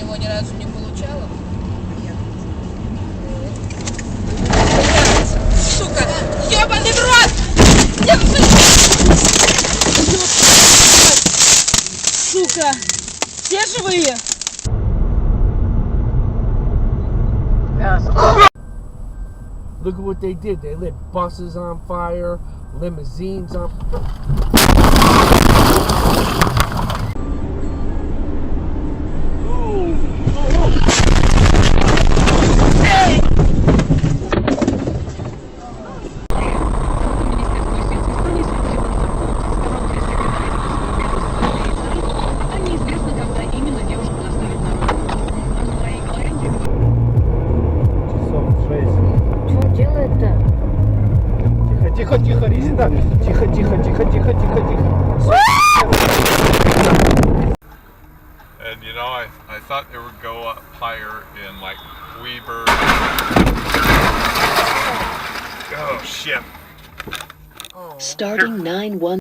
него ни разу не получала. Сука! Ёбаный в рот! Сука! Все живые? Look at what they did. They lit buses on fire, limousines on Тихо, резина. Тихо. And you know, I thought they would go up higher in like Weber. Oh shit. Starting 9-1.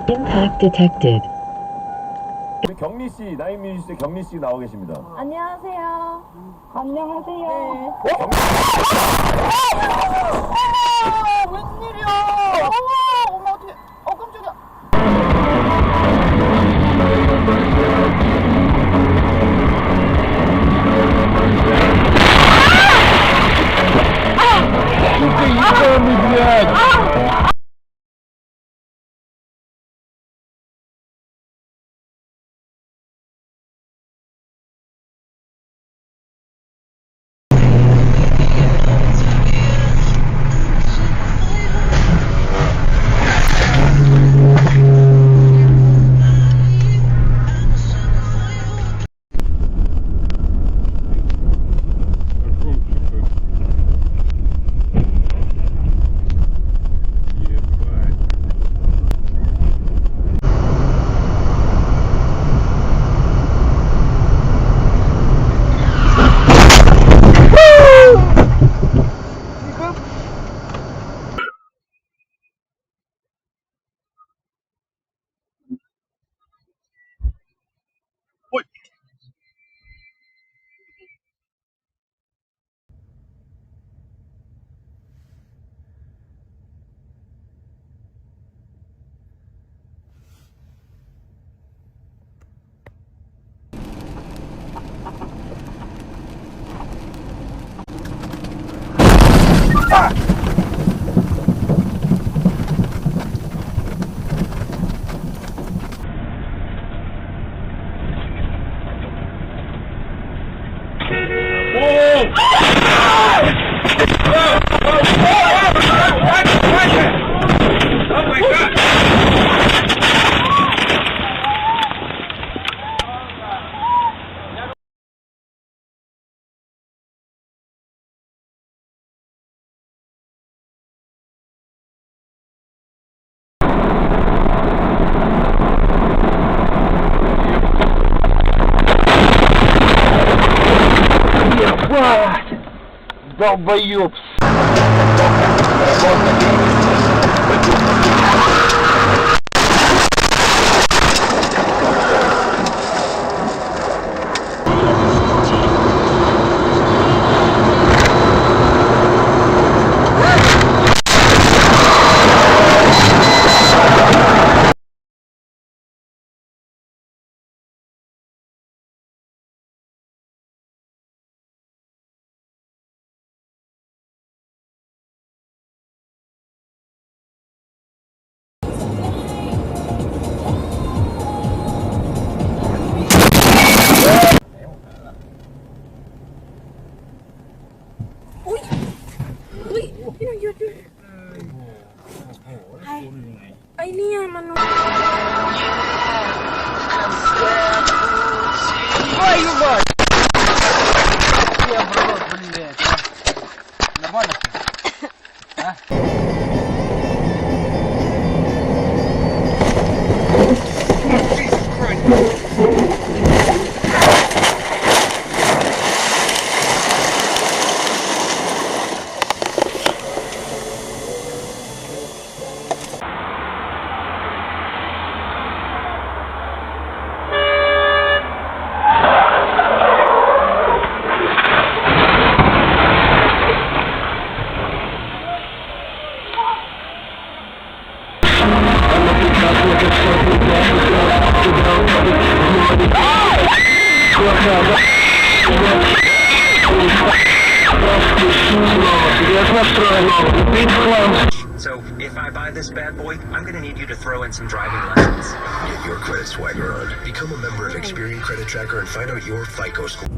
Impact detected. 경리 씨, 나인 뮤지션 경리 씨 나와 계십니다. 안녕하세요. 안녕하세요. 웬일이야? 어머 어떡해. 깜짝이야. долбоёб. ไอเนี่ยมัน Твою мать! Я в рот, блядь. Нормально все? А? So, if I buy this bad boy, I'm gonna need you to throw in some driving lessons. Get your credit swagger on. Become a member of Experian Credit Tracker and find out your FICO score.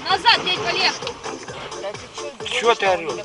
Назад, дядь Олег! Чё ты орёшь?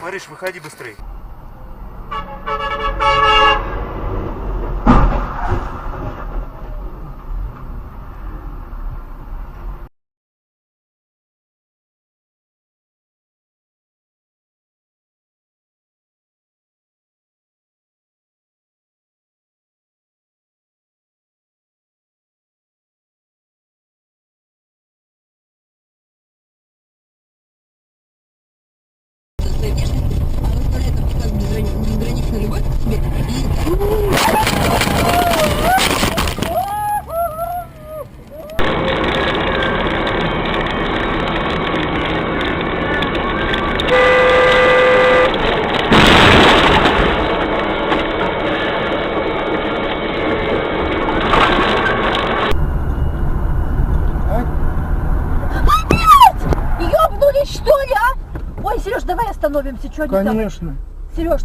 Мариш, выходи быстрее. Ёбнулись, что ли, а? Ой, Сереж, давай остановимся, что не Конечно. Сереж.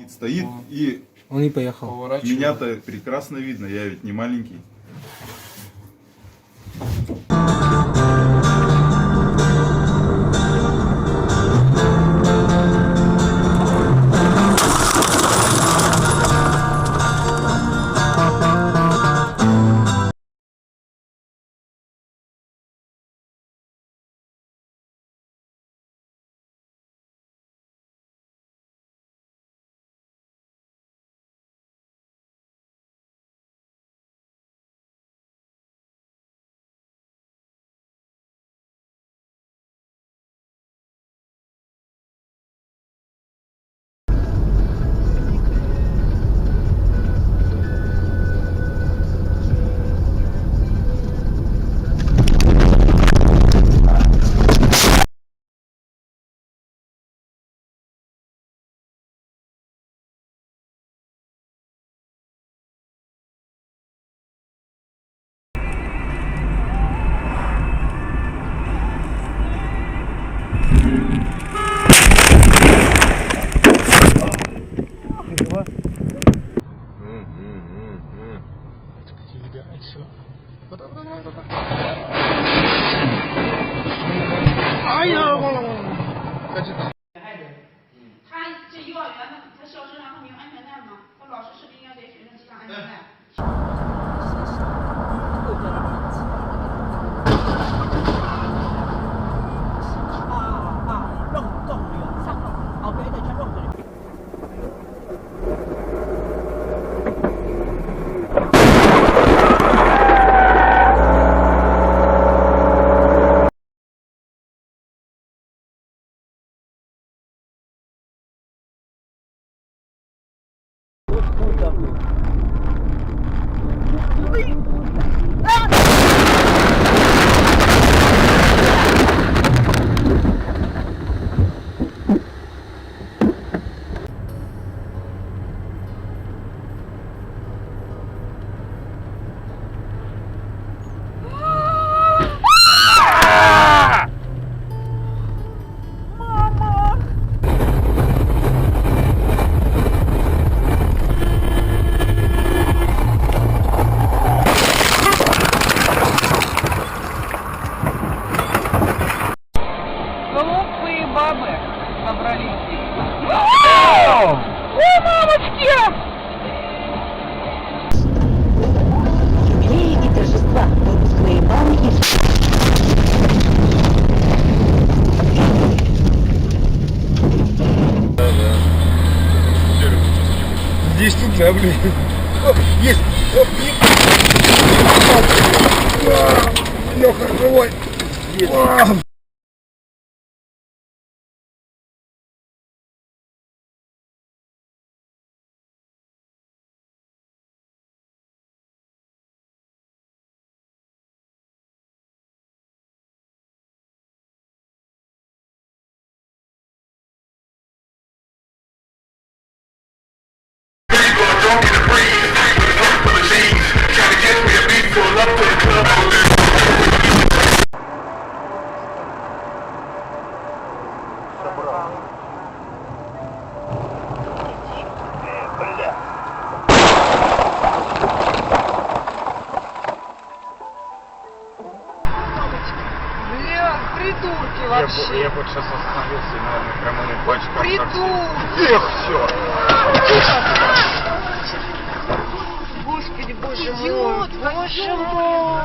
Стоит и Он не поехал. меня-то прекрасно видно, я ведь не маленький. 他这幼儿园他校车上他没有安全带吗？他老师是不是应该给学生系上安全带？弄脸上了，好，别的全弄这里。Глупые бабы собрались. О, мамочки! Юбилеи и торжества, выпускные баллы и... Здесь туда, блин. Есть! Леха, живой! Есть! Придурки вообще. Я бы сейчас остановился и, наверное, прямо ему пачкал. Придурки. Эх, все. Господи, боже мой. Боже мой.